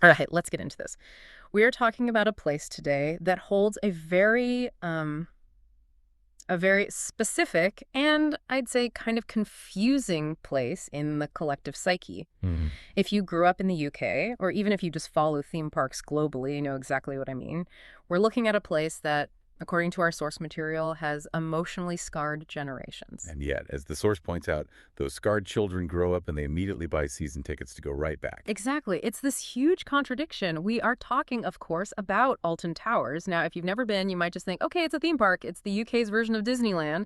All right, let's get into this. We are talking about a place today that holds a very specific and I'd say kind of confusing place in the collective psyche. Mhm. If you grew up in the UK, or even if you just follow theme parks globally, you know exactly what I mean. We're looking at a place that, according to our source material, has emotionally scarred generations. And yet, as the source points out, those scarred children grow up and they immediately buy season tickets to go right back. Exactly. It's this huge contradiction. We are talking, of course, about Alton Towers. Now, if you've never been, you might just think, okay, it's a theme park. It's the UK's version of Disneyland.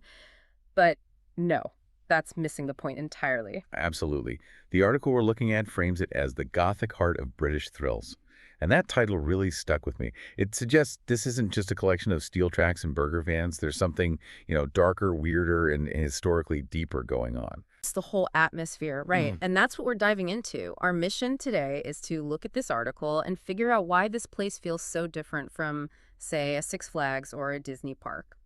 But no, that's missing the point entirely. Absolutely. The article we're looking at frames it as the Gothic heart of British thrills. And that title really stuck with me. It suggests this isn't just a collection of steel tracks and burger vans. There's something, darker, weirder, and historically deeper going on. It's the whole atmosphere, right? Mm. And that's what we're diving into. Our mission today is to look at this article and figure out why this place feels so different from, say, a Six Flags or a Disney park.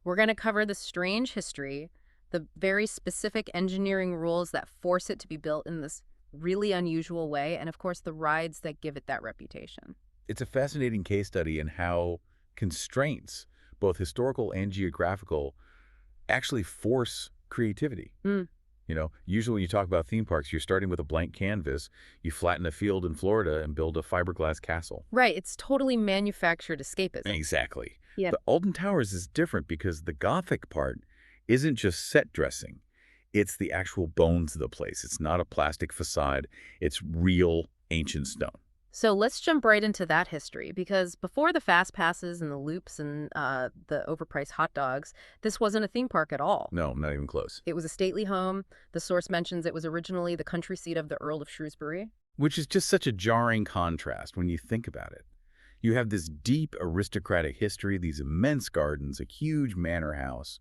We're going to cover the strange history, the very specific engineering rules that force it to be built in this really unusual way, and of course, the rides that give it that reputation. It's a fascinating case study in how constraints, both historical and geographical, actually force creativity. Mm, Usually when you talk about theme parks, you're starting with a blank canvas, you flatten a field in Florida and build a fiberglass castle. right, it's totally manufactured escapism. Exactly. Yeah. The Alton Towers is different because the Gothic part isn't just set dressing. It's the actual bones of the place. It's not a plastic facade. It's real ancient stone. So let's jump right into that history, because before the fast passes and the loops and the overpriced hot dogs, this wasn't a theme park at all. No, not even close. It was a stately home. The source mentions it was originally the country seat of the Earl of Shrewsbury. Which is just such a jarring contrast when you think about it. You have this deep aristocratic history, these immense gardens, a huge manor house,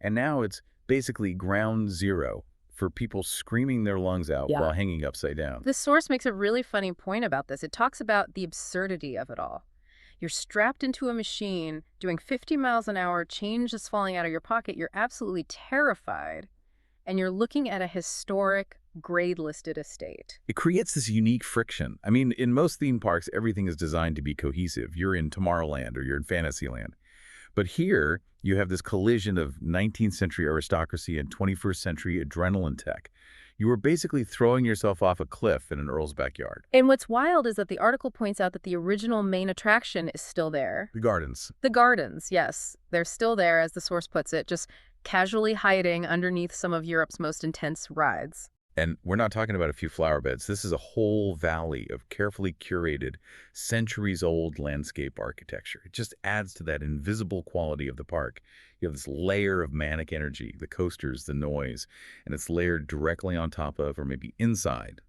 and now it's basically ground zero for people screaming their lungs out Yeah. while hanging upside down. The source makes a really funny point about this. It talks about the absurdity of it all. You're strapped into a machine doing 50 miles an hour, change is falling out of your pocket. You're absolutely terrified. And you're looking at a historic, grade-listed estate. It creates this unique friction. I mean, in most theme parks, everything is designed to be cohesive. You're in Tomorrowland or you're in Fantasyland. But here, you have this collision of 19th century aristocracy and 21st century adrenaline tech. You were basically throwing yourself off a cliff in an earl's backyard. And what's wild is that the article points out that the original main attraction is still there. The gardens. The gardens, yes. They're still there, as the source puts it, just casually hiding underneath some of Europe's most intense rides. And we're not talking about a few flower beds. This is a whole valley of carefully curated, centuries-old landscape architecture. It just adds to that invisible quality of the park. You have this layer of manic energy, the coasters, the noise, and it's layered directly on top of, or maybe inside,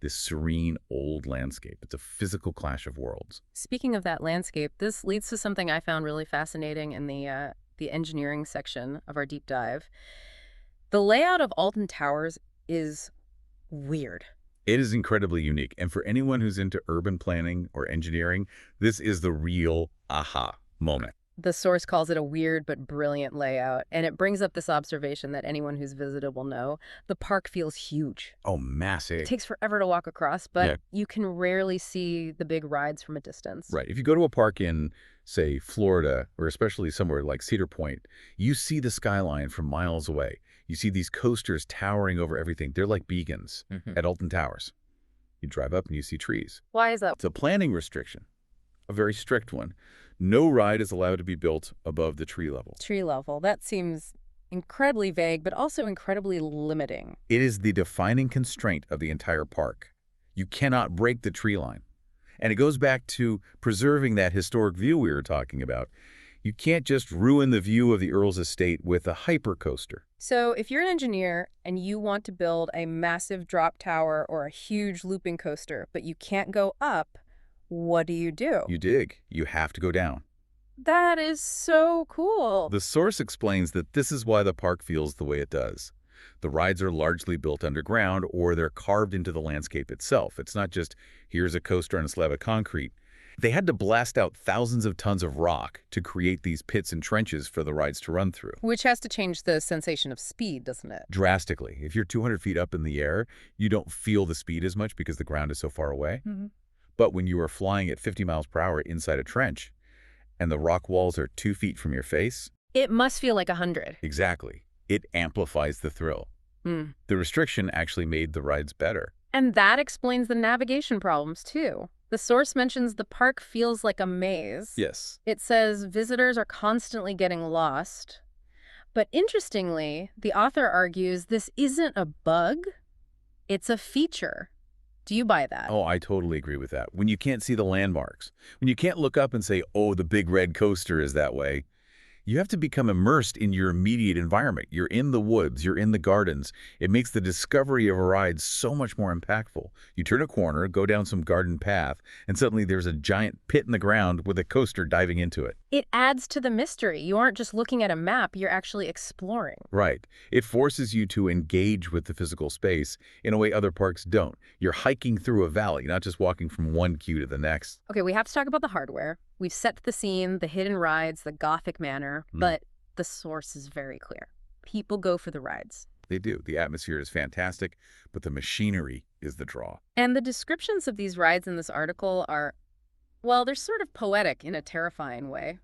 this serene old landscape. It's a physical clash of worlds. Speaking of that landscape, this leads to something I found really fascinating in the engineering section of our deep dive. The layout of Alton Towers is weird. It is incredibly unique, and for anyone who's into urban planning or engineering, this is the real aha moment. The source calls it a weird but brilliant layout, and it brings up this observation that anyone who's visited will know. The park feels huge. Oh, It massive. takes forever to walk across, but Yeah. you can rarely see the big rides from a distance. Right. If you go to a park in, say, Florida, or especially somewhere like Cedar Point, you see the skyline from miles away. You see these coasters towering over everything. They're like beacons at Alton Towers. You drive up and you see trees. Why is that? It's a planning restriction, a very strict one. No ride is allowed to be built above the tree level. Tree level. That seems incredibly vague, but also incredibly limiting. It is the defining constraint of the entire park. You cannot break the tree line. And it goes back to preserving that historic view we were talking about. You can't just ruin the view of the Earl's estate with a hypercoaster. So if you're an engineer and you want to build a massive drop tower or a huge looping coaster, but you can't go up, what do? You dig. You have to go down. That is so cool. The source explains that this is why the park feels the way it does. The rides are largely built underground, or they're carved into the landscape itself. It's not just, here's a coaster on a slab of concrete. They had to blast out thousands of tons of rock to create these pits and trenches for the rides to run through. Which has to change the sensation of speed, doesn't it? Drastically. If you're 200 feet up in the air, you don't feel the speed as much because the ground is so far away. Mm-hmm. But when you are flying at 50 miles per hour inside a trench and the rock walls are 2 feet from your face, It must feel like 100. exactly, it amplifies the thrill. Hmm. The restriction actually made the rides better. And that explains the navigation problems, too. The source mentions the park feels like a maze. Yes. It says visitors are constantly getting lost. But interestingly, the author argues this isn't a bug, it's a feature. Do you buy that? Oh, I totally agree with that. When you can't see the landmarks, when you can't look up and say, oh, the big red coaster is that way, you have to become immersed in your immediate environment. You're in the woods, you're in the gardens. It makes the discovery of a ride so much more impactful. You turn a corner, go down some garden path, and suddenly there's a giant pit in the ground with a coaster diving into it. It adds to the mystery. You aren't just looking at a map, you're actually exploring. Right. It forces you to engage with the physical space in a way other parks don't. You're hiking through a valley, not just walking from one queue to the next. Okay, we have to talk about the hardware. We've set the scene, the hidden rides, the Gothic manor, but the source is very clear. People go for the rides. They do. The atmosphere is fantastic, but the machinery is the draw. And the descriptions of these rides in this article are, well, they're sort of poetic in a terrifying way.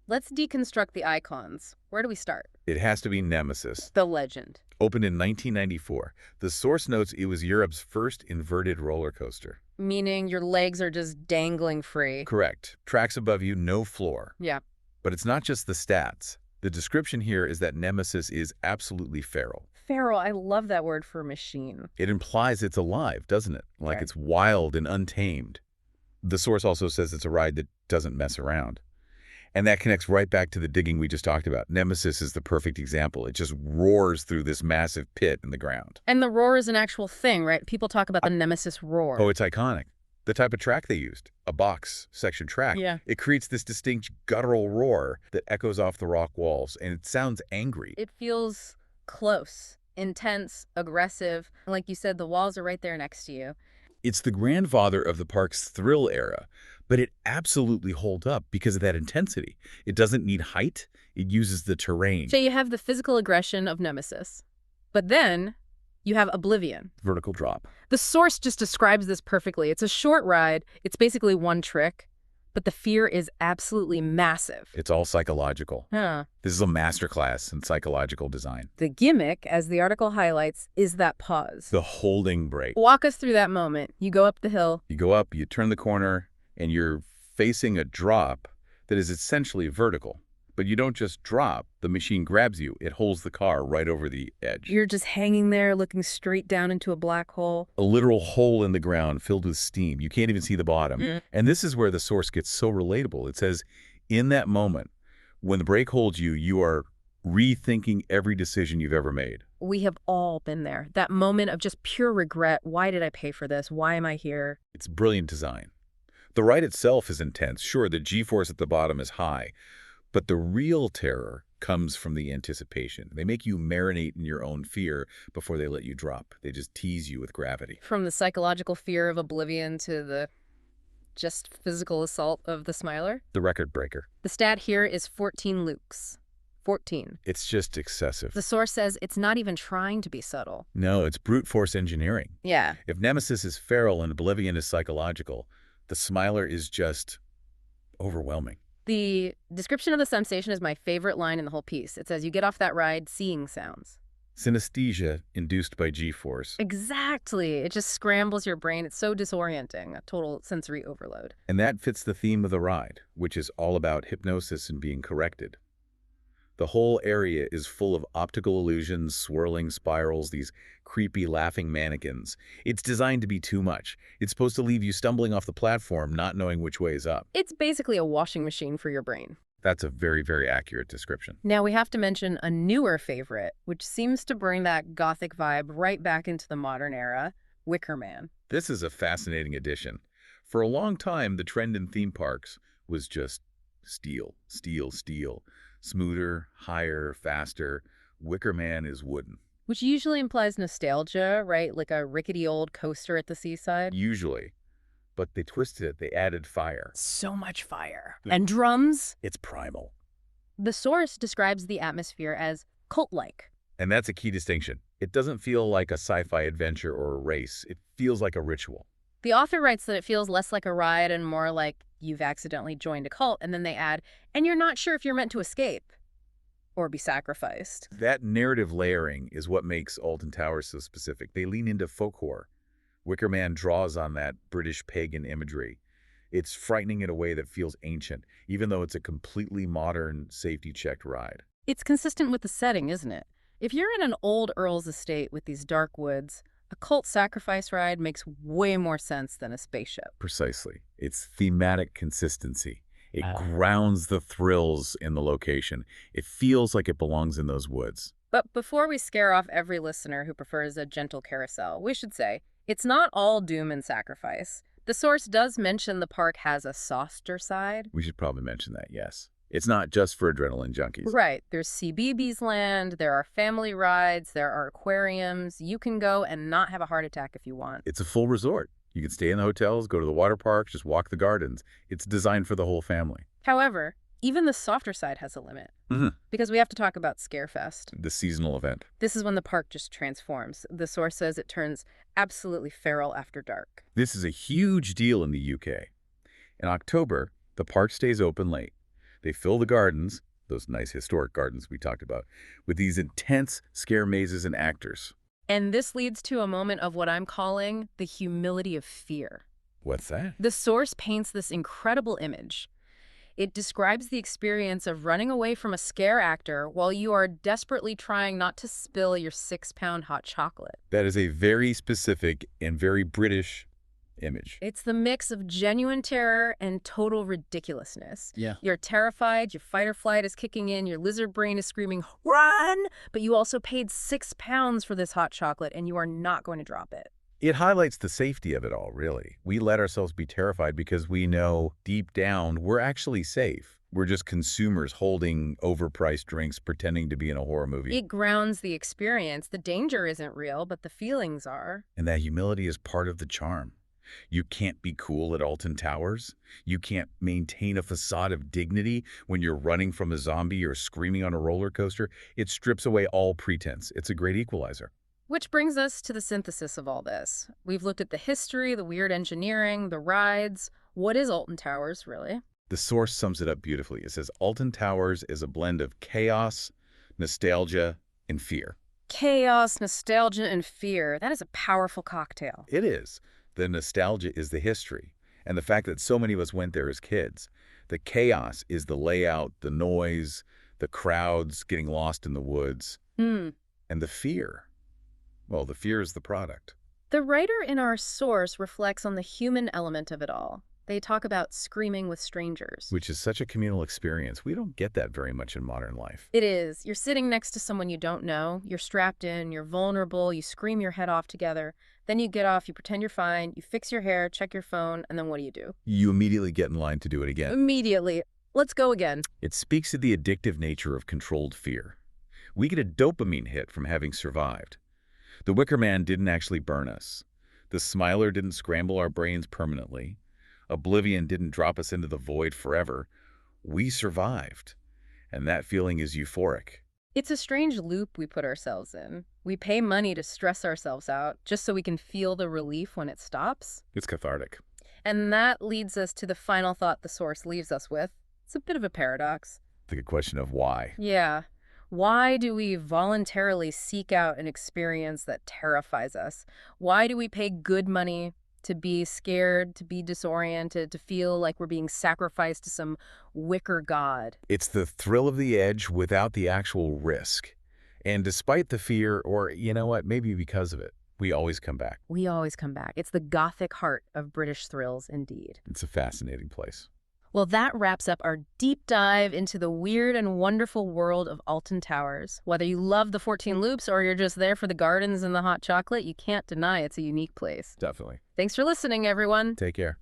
Let's deconstruct the icons. Where do we start? It has to be Nemesis. The legend. Opened in 1994, the source notes it was Europe's first inverted roller coaster. Meaning your legs are just dangling free. Correct. Tracks above you, no floor. Yeah. But it's not just the stats. The description here is that Nemesis is absolutely feral. Feral, I love that word for machine. It implies it's alive, doesn't it? Like Okay. it's wild and untamed. The source also says it's a ride that doesn't mess around. And that connects right back to the digging we just talked about. Nemesis is the perfect example. It just roars through this massive pit in the ground. And the roar is an actual thing, right? People talk about the Nemesis roar. Oh, it's iconic. The type of track they used, a box section track. Yeah. It creates this distinct guttural roar that echoes off the rock walls, and it sounds angry. It feels close, intense, aggressive. Like you said, the walls are right there next to you. It's the grandfather of the park's thrill era, but it absolutely holds up because of that intensity. It doesn't need height. It uses the terrain. So you have the physical aggression of Nemesis. But then you have Oblivion. Vertical drop. The source just describes this perfectly. It's a short ride. It's basically one trick. But the fear is absolutely massive. It's all psychological. Huh. This is a masterclass in psychological design. The gimmick, as the article highlights, is that pause. The holding brake. Walk us through that moment. You go up the hill. You go up, you turn the corner, and you're facing a drop that is essentially vertical. But you don't just drop. The machine grabs you. It holds the car right over the edge. You're just hanging there looking straight down into a black hole. A literal hole in the ground filled with steam. You can't even see the bottom. And this is where the source gets so relatable. It says, in that moment, when the brake holds you, you are rethinking every decision you've ever made. We have all been there. That moment of just pure regret. Why did I pay for this? Why am I here? It's brilliant design. The ride itself is intense. Sure, the G-force at the bottom is high, but the real terror comes from the anticipation. They make you marinate in your own fear before they let you drop. They just tease you with gravity. From the psychological fear of oblivion to the just physical assault of the Smiler. The record breaker. The stat here is 14 lukes. 14. It's just excessive. The source says it's not even trying to be subtle. No, it's brute force engineering. Yeah. If Nemesis is feral and Oblivion is psychological, the Smiler is just overwhelming. The description of the sensation is my favorite line in the whole piece. It says, you get off that ride seeing sounds. Synesthesia induced by G-force. Exactly. It just scrambles your brain. It's so disorienting, a total sensory overload. And that fits the theme of the ride, which is all about hypnosis and being corrected. The whole area is full of optical illusions, swirling spirals, these creepy laughing mannequins. It's designed to be too much. It's supposed to leave you stumbling off the platform, not knowing which way is up. It's basically a washing machine for your brain. That's a very, very accurate description. Now we have to mention a newer favorite, which seems to bring that Gothic vibe right back into the modern era, Wicker Man. This is a fascinating addition. For a long time, the trend in theme parks was just steel, steel, steel. Smoother, higher, faster. Wicker Man is wooden. Which usually implies nostalgia, right? Like a rickety old coaster at the seaside. Usually. But they twisted it. They added fire. So much fire. And drums. It's primal. The source describes the atmosphere as cult-like. And that's a key distinction. It doesn't feel like a sci-fi adventure or a race. It feels like a ritual. The author writes that it feels less like a ride and more like you've accidentally joined a cult, and then they add, and you're not sure if you're meant to escape or be sacrificed. That narrative layering is what makes Alton Towers so specific. They lean into folk horror. Wicker Man draws on that British pagan imagery. It's frightening in a way that feels ancient, even though it's a completely modern, safety-checked ride. It's consistent with the setting, isn't it? If you're in an old earl's estate with these dark woods, a cult sacrifice ride makes way more sense than a spaceship. Precisely. It's thematic consistency. It grounds the thrills in the location. It feels like it belongs in those woods. But before we scare off every listener who prefers a gentle carousel, we should say, it's not all doom and sacrifice. The source does mention the park has a softer side. We should probably mention that, yes. It's not just for adrenaline junkies. Right. There's CBeebies Land, there are family rides, there are aquariums. You can go and not have a heart attack if you want. It's a full resort. You can stay in the hotels, go to the water parks, just walk the gardens. It's designed for the whole family. However, even the softer side has a limit. Because we have to talk about Scarefest. The seasonal event. This is when the park just transforms. The source says it turns absolutely feral after dark. This is a huge deal in the UK. In October, the park stays open late. They fill the gardens, those nice historic gardens we talked about, with these intense scare mazes and actors. And this leads to a moment of what I'm calling the humility of fear. What's that? The source paints this incredible image. It describes the experience of running away from a scare actor while you are desperately trying not to spill your 6-pound hot chocolate. That is a very specific and very British image. It's the mix of genuine terror and total ridiculousness. Yeah. You're terrified, your fight or flight is kicking in, your lizard brain is screaming, run! But you also paid 6 pounds for this hot chocolate and you are not going to drop it. It highlights the safety of it all, really. We let ourselves be terrified because we know deep down we're actually safe. We're just consumers holding overpriced drinks pretending to be in a horror movie. It grounds the experience. The danger isn't real, but the feelings are. And that humility is part of the charm. You can't be cool at Alton Towers. You can't maintain a facade of dignity when you're running from a zombie or screaming on a roller coaster. It strips away all pretense. It's a great equalizer. Which brings us to the synthesis of all this. We've looked at the history, the weird engineering, the rides. What is Alton Towers, really? The source sums it up beautifully. It says, Alton Towers is a blend of chaos, nostalgia, and fear. Chaos, nostalgia, and fear. That is a powerful cocktail. It is. The nostalgia is the history, and the fact that so many of us went there as kids. The chaos is the layout, the noise, the crowds getting lost in the woods. And the fear. Well, the fear is the product. The writer in our source reflects on the human element of it all. They talk about screaming with strangers. Which is such a communal experience. We don't get that very much in modern life. It is. You're sitting next to someone you don't know. You're strapped in. You're vulnerable. You scream your head off together. Then you get off. You pretend you're fine. You fix your hair, check your phone, and then what do? You immediately get in line to do it again. Immediately. Let's go again. It speaks to the addictive nature of controlled fear. We get a dopamine hit from having survived. The Wicker Man didn't actually burn us. The Smiler didn't scramble our brains permanently. Oblivion didn't drop us into the void forever. We survived. And that feeling is euphoric. It's a strange loop we put ourselves in. We pay money to stress ourselves out just so we can feel the relief when it stops. It's cathartic. And that leads us to the final thought the source leaves us with. It's a bit of a paradox. It's like a question of why. Yeah. Why do we voluntarily seek out an experience that terrifies us? Why do we pay good money to be scared, to be disoriented, to feel like we're being sacrificed to some wicker god? It's the thrill of the edge without the actual risk. And despite the fear, or you know what, maybe because of it, we always come back. We always come back. It's the Gothic heart of British thrills, indeed. It's a fascinating place. Well, that wraps up our deep dive into the weird and wonderful world of Alton Towers. Whether you love the 14 loops or you're just there for the gardens and the hot chocolate, you can't deny it's a unique place. Definitely. Thanks for listening, everyone. Take care.